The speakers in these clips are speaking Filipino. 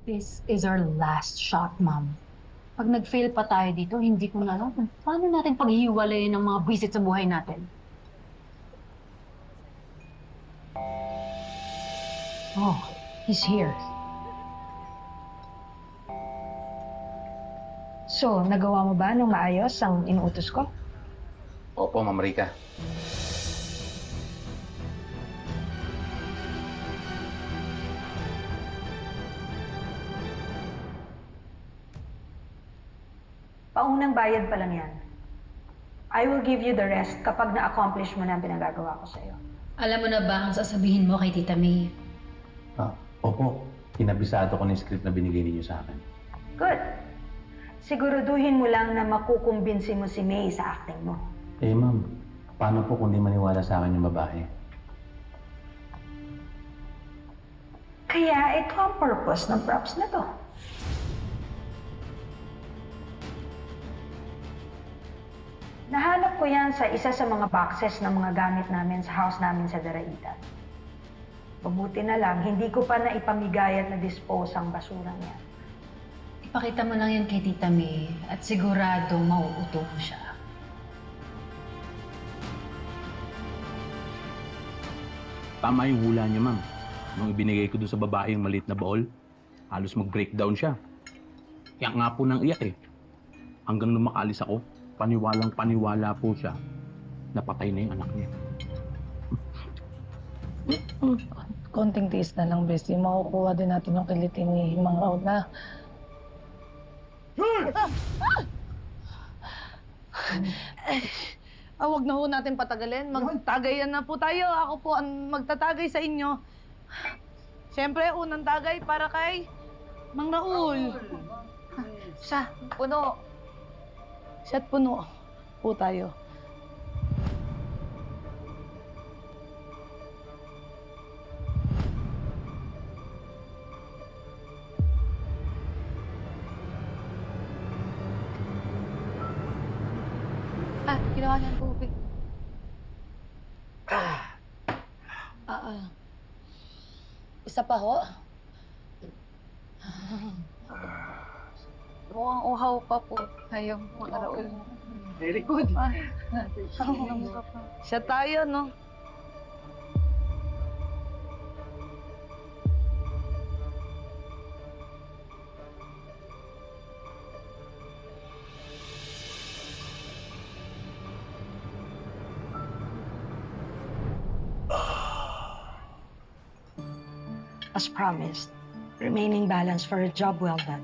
This is our last shot, ma'am. Pag nag-fail pa tayo dito, hindi ko na alam kung paano natin paghihiwalayin ng mga buwisit sa buhay natin. Oh, he's here. So, nagawa mo ba ng maayos ang inuutos ko? Opo, Ma'am Rica. Paunang bayad pa lang yan. I will give you the rest kapag na-accomplish mo na ang pinagagawa ko sa'yo. Alam mo na ba ang sasabihin mo kay Tita May? Opo. Kinabisado ko ng script na binigay ninyo sa akin. Good. Siguraduhin mo lang na makukumbinsi mo si May sa acting mo. Eh, ma'am, paano po kung di maniwala sa akin yung babae? Kaya ito ang purpose ng props na to. Nahanap ko yan sa isa sa mga boxes ng mga gamit namin sa house namin sa Daraitan. Mabuti na lang, hindi ko pa naipamigay at na-dispose ang basura niya. Ipakita mo lang yan kay Tita May at sigurado mauuto mo siya. Tama yung hula niya, ma'am. Nung ibinigay ko doon sa babae yung maliit na baol, halos mag-breakdown siya. Kaya nga po nang iyak eh. Hanggang nung makalis ako, paniwalang paniwala po siya. Napatay na yung anak niya. Konting tiis na lang, Bestie. Makukuha din natin yung kiliti ni Mang Raul na. Huwag na ho natin patagalin. Magtagayan na po tayo. Ako po ang magtatagay sa inyo. Siyempre, unang tagay para kay Mang Raul. Siya, puno. Siya't puno po tayo. Ginawa niya ang tubig. Isa pa ho? Mukhang uhaw pa po kayo, Mga Raul. Very good. Siya tayo, no? As promised, remaining balance for a job well done.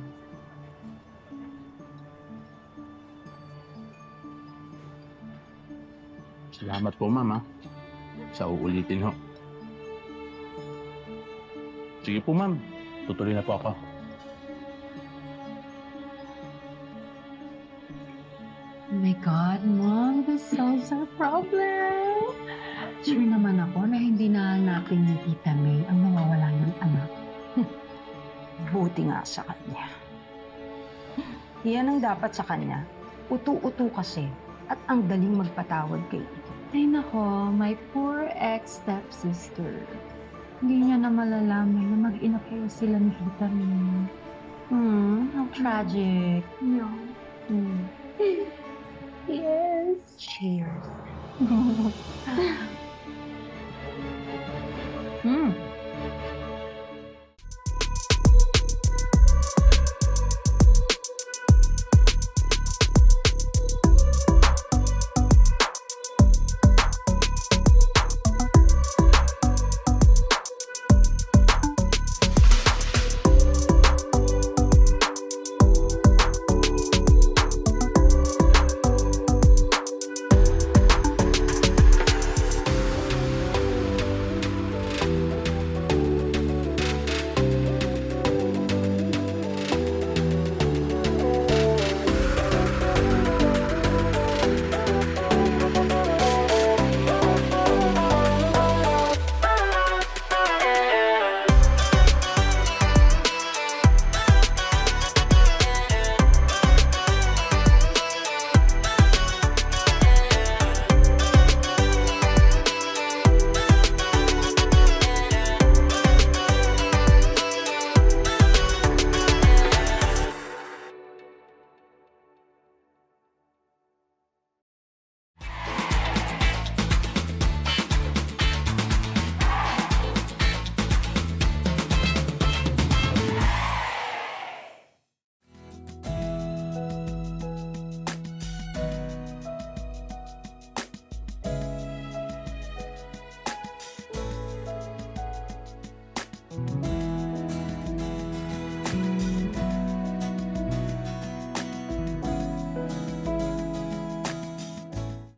Salamat po, ma'am, ha. Sa uulitin ho. Sige po, ma'am. Tutuloy na po ako. Oh my God, Mom, this solves our problem. Sure naman ako na hindi nahanapin ni Tita May ang mawawala ng anak. Buti nga sa kanya. Yan ang dapat sa kanya. Utu-utu kasi at ang daling magpatawad kay Ito. Ay nako, my poor ex-stepsister. Hindi niya na malalaman na mag-ina kayo sila ni Tita May. How tragic. No. Yes. Cheers.